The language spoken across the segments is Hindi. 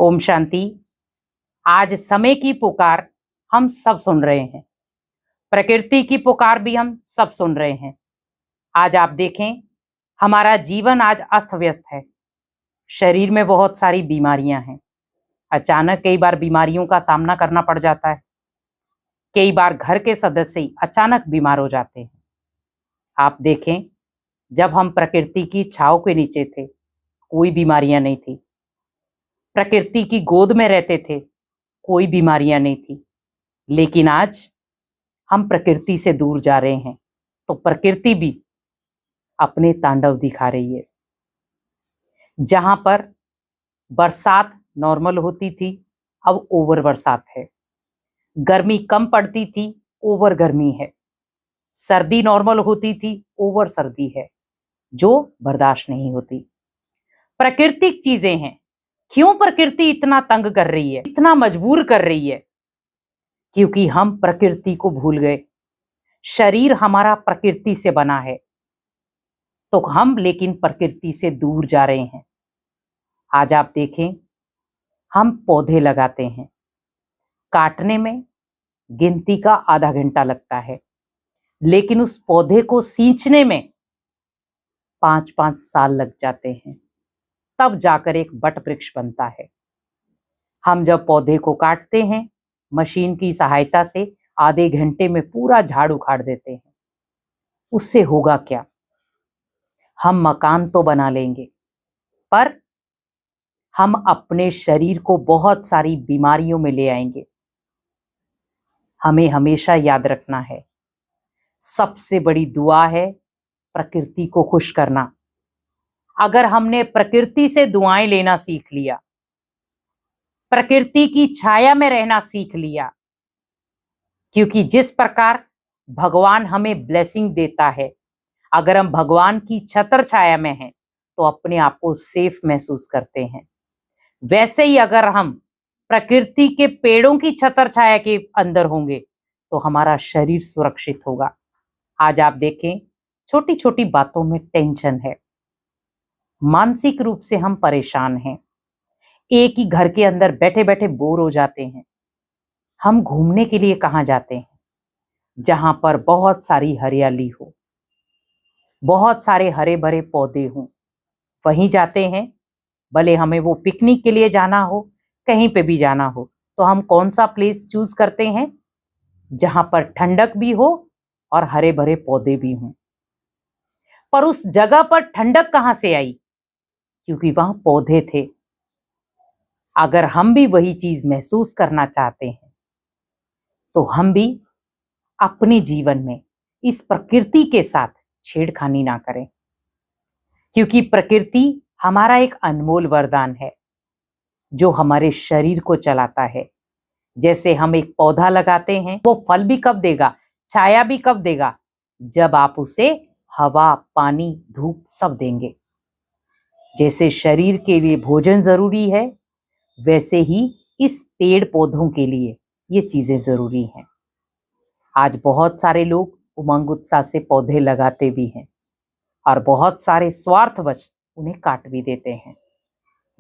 ओम शांति। आज समय की पुकार हम सब सुन रहे हैं, प्रकृति की पुकार भी हम सब सुन रहे हैं। आज आप देखें, हमारा जीवन आज अस्त व्यस्त है। शरीर में बहुत सारी बीमारियां हैं। अचानक कई बार बीमारियों का सामना करना पड़ जाता है। कई बार घर के सदस्य ही अचानक बीमार हो जाते हैं। आप देखें, जब हम प्रकृति की छांव के नीचे थे, कोई बीमारियां नहीं थी। प्रकृति की गोद में रहते थे, कोई बीमारियां नहीं थी। लेकिन आज हम प्रकृति से दूर जा रहे हैं, तो प्रकृति भी अपने तांडव दिखा रही है। जहां पर बरसात नॉर्मल होती थी, अब ओवर बरसात है। गर्मी कम पड़ती थी, ओवर गर्मी है। सर्दी नॉर्मल होती थी, ओवर सर्दी है, जो बर्दाश्त नहीं होती। प्राकृतिक चीजें हैं। क्यों प्रकृति इतना तंग कर रही है, इतना मजबूर कर रही है? क्योंकि हम प्रकृति को भूल गए। शरीर हमारा प्रकृति से बना है, तो हम लेकिन प्रकृति से दूर जा रहे हैं। आज आप देखें, हम पौधे लगाते हैं, काटने में गिनती का आधा घंटा लगता है, लेकिन उस पौधे को सींचने में 5-5 साल लग जाते हैं, तब जाकर एक वट वृक्ष बनता है। हम जब पौधे को काटते हैं, मशीन की सहायता से आधे घंटे में पूरा झाड़ उखाड़ देते हैं। उससे होगा क्या? हम मकान तो बना लेंगे, पर हम अपने शरीर को बहुत सारी बीमारियों में ले आएंगे। हमें हमेशा याद रखना है, सबसे बड़ी दुआ है प्रकृति को खुश करना। अगर हमने प्रकृति से दुआएं लेना सीख लिया, प्रकृति की छाया में रहना सीख लिया, क्योंकि जिस प्रकार भगवान हमें ब्लेसिंग देता है, अगर हम भगवान की छत्र छाया में हैं, तो अपने आप को सेफ महसूस करते हैं। वैसे ही अगर हम प्रकृति के पेड़ों की छत्र छाया के अंदर होंगे, तो हमारा शरीर सुरक्षित होगा। आज आप देखें, छोटी छोटी बातों में टेंशन है, मानसिक रूप से हम परेशान हैं, एक ही घर के अंदर बैठे बैठे बोर हो जाते हैं। हम घूमने के लिए कहाँ जाते हैं? जहां पर बहुत सारी हरियाली हो, बहुत सारे हरे भरे पौधे हों, वहीं जाते हैं। भले हमें वो पिकनिक के लिए जाना हो, कहीं पे भी जाना हो, तो हम कौन सा प्लेस चूज करते हैं? जहां पर ठंडक भी हो और हरे भरे पौधे भी हों। पर उस जगह पर ठंडक कहां से आई? क्योंकि वहां पौधे थे। अगर हम भी वही चीज महसूस करना चाहते हैं, तो हम भी अपने जीवन में इस प्रकृति के साथ छेड़खानी ना करें, क्योंकि प्रकृति हमारा एक अनमोल वरदान है, जो हमारे शरीर को चलाता है। जैसे हम एक पौधा लगाते हैं, वो फल भी कब देगा, छाया भी कब देगा? जब आप उसे हवा, पानी, धूप सब देंगे। जैसे शरीर के लिए भोजन जरूरी है, वैसे ही इस पेड़ पौधों के लिए ये चीजें जरूरी हैं। आज बहुत सारे लोग उमंग उत्साह से पौधे लगाते भी हैं, और बहुत सारे स्वार्थवश उन्हें काट भी देते हैं।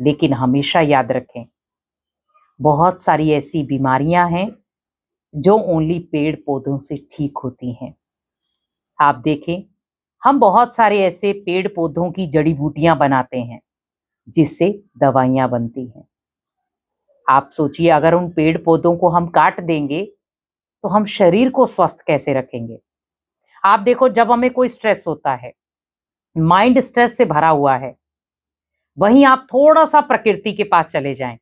लेकिन हमेशा याद रखें, बहुत सारी ऐसी बीमारियां हैं जो ओनली पेड़ पौधों से ठीक होती हैं। आप देखें, हम बहुत सारे ऐसे पेड़ पौधों की जड़ी बूटियां बनाते हैं, जिससे दवाइयां बनती हैं। आप सोचिए, अगर उन पेड़ पौधों को हम काट देंगे, तो हम शरीर को स्वस्थ कैसे रखेंगे? आप देखो, जब हमें कोई स्ट्रेस होता है, माइंड स्ट्रेस से भरा हुआ है, वहीं आप थोड़ा सा प्रकृति के पास चले जाएं,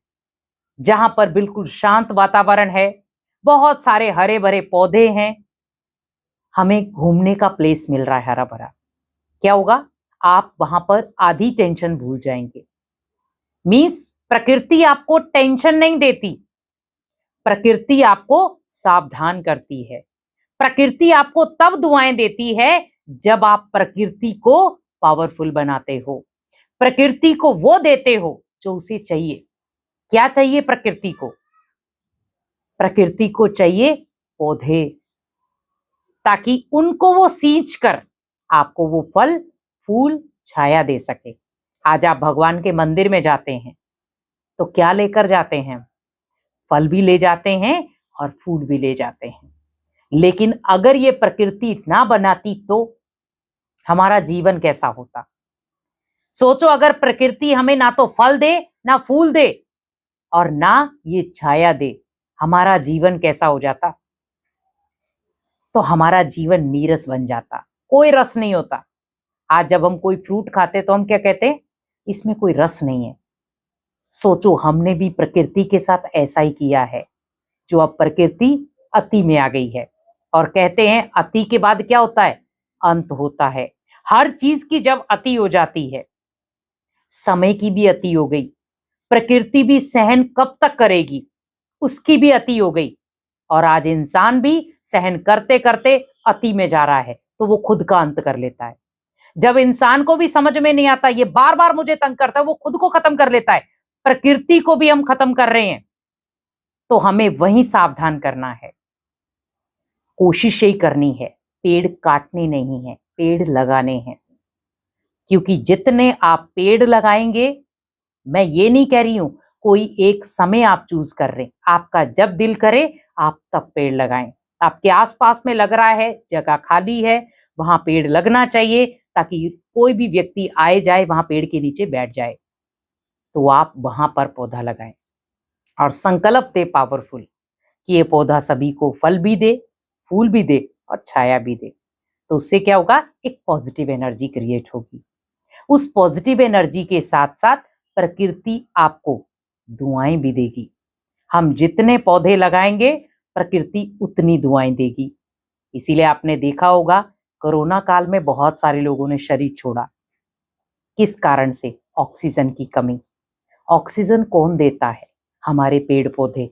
जहां पर बिल्कुल शांत वातावरण है, बहुत सारे हरे भरे पौधे हैं, हमें घूमने का प्लेस मिल रहा है हरा भरा। क्या होगा? आप वहां पर आधी टेंशन भूल जाएंगे। मीन्स प्रकृति आपको टेंशन नहीं देती, प्रकृति आपको सावधान करती है। प्रकृति आपको तब दुआएं देती है जब आप प्रकृति को पावरफुल बनाते हो, प्रकृति को वो देते हो जो उसे चाहिए। क्या चाहिए प्रकृति को? प्रकृति को चाहिए पौधे, ताकि उनको वो सींच कर आपको वो फल, फूल, छाया दे सके। आज आप भगवान के मंदिर में जाते हैं, तो क्या लेकर जाते हैं? फल भी ले जाते हैं और फूल भी ले जाते हैं। लेकिन अगर ये प्रकृति ना बनाती तो हमारा जीवन कैसा होता? सोचो, अगर प्रकृति हमें ना तो फल दे, ना फूल दे और ना ये छाया दे, हमारा जीवन कैसा हो जाता? तो हमारा जीवन नीरस बन जाता, कोई रस नहीं होता। आज जब हम कोई फ्रूट खाते तो हम क्या कहते हैं? इसमें कोई रस नहीं है। सोचो, हमने भी प्रकृति के साथ ऐसा ही किया है, जो अब प्रकृति अति में आ गई है। और कहते हैं अति के बाद क्या होता है? अंत होता है। हर चीज की जब अति हो जाती है, समय की भी अति हो गई, प्रकृति भी सहन कब तक करेगी, उसकी भी अति हो गई। और आज इंसान भी सहन करते करते अति में जा रहा है, तो वो खुद का अंत कर लेता है। जब इंसान को भी समझ में नहीं आता, ये बार बार मुझे तंग करता है, वो खुद को खत्म कर लेता है। प्रकृति को भी हम खत्म कर रहे हैं, तो हमें वहीं सावधान करना है। कोशिश यही करनी है, पेड़ काटने नहीं है, पेड़ लगाने हैं। क्योंकि जितने आप पेड़ लगाएंगे, मैं ये नहीं कह रही हूं कोई एक समय आप चूज कर रहे हैं, आपका जब दिल करे आप तब पेड़ लगाएं। आपके आसपास में लग रहा है, जगह खाली है, वहां पेड़ लगना चाहिए, ताकि कोई भी व्यक्ति आए जाए वहां पेड़ के नीचे बैठ जाए, तो आप वहां पर पौधा लगाएं। और संकल्प दे पावरफुल कि ये पौधा सभी को फल भी दे, फूल भी दे और छाया भी दे। तो उससे क्या होगा? एक पॉजिटिव एनर्जी क्रिएट होगी। उस पॉजिटिव एनर्जी के साथ साथ प्रकृति आपको दुआएं भी देगी। हम जितने पौधे लगाएंगे, प्रकृति उतनी दुआएं देगी। इसीलिए आपने देखा होगा, कोरोना काल में बहुत सारे लोगों ने शरीर छोड़ा। किस कारण से? ऑक्सीजन की कमी। ऑक्सीजन कौन देता है? हमारे पेड़ पौधे।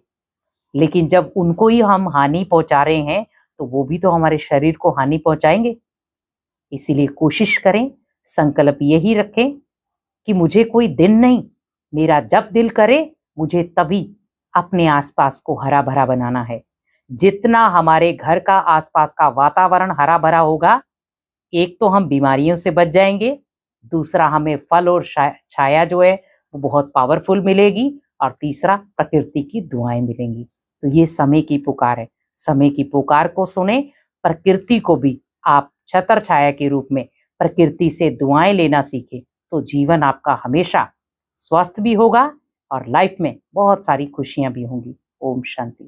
लेकिन जब उनको ही हम हानि पहुंचा रहे हैं, तो वो भी तो हमारे शरीर को हानि पहुंचाएंगे। इसीलिए कोशिश करें, संकल्प यही रखें कि मुझे कोई दिन नहीं, मेरा जब दिल करे मुझे तभी अपने आसपास को हरा भरा बनाना है। जितना हमारे घर का आसपास का वातावरण हरा भरा होगा, एक तो हम बीमारियों से बच जाएंगे, दूसरा हमें फल और छाया जो है वो बहुत पावरफुल मिलेगी, और तीसरा प्रकृति की दुआएं मिलेंगी। तो ये समय की पुकार है। समय की पुकार को सुने, प्रकृति को भी आप छत्र छाया के रूप में प्रकृति से दुआएं लेना सीखें, तो जीवन आपका हमेशा स्वस्थ भी होगा और लाइफ में बहुत सारी खुशियां भी होंगी। ओम शांति।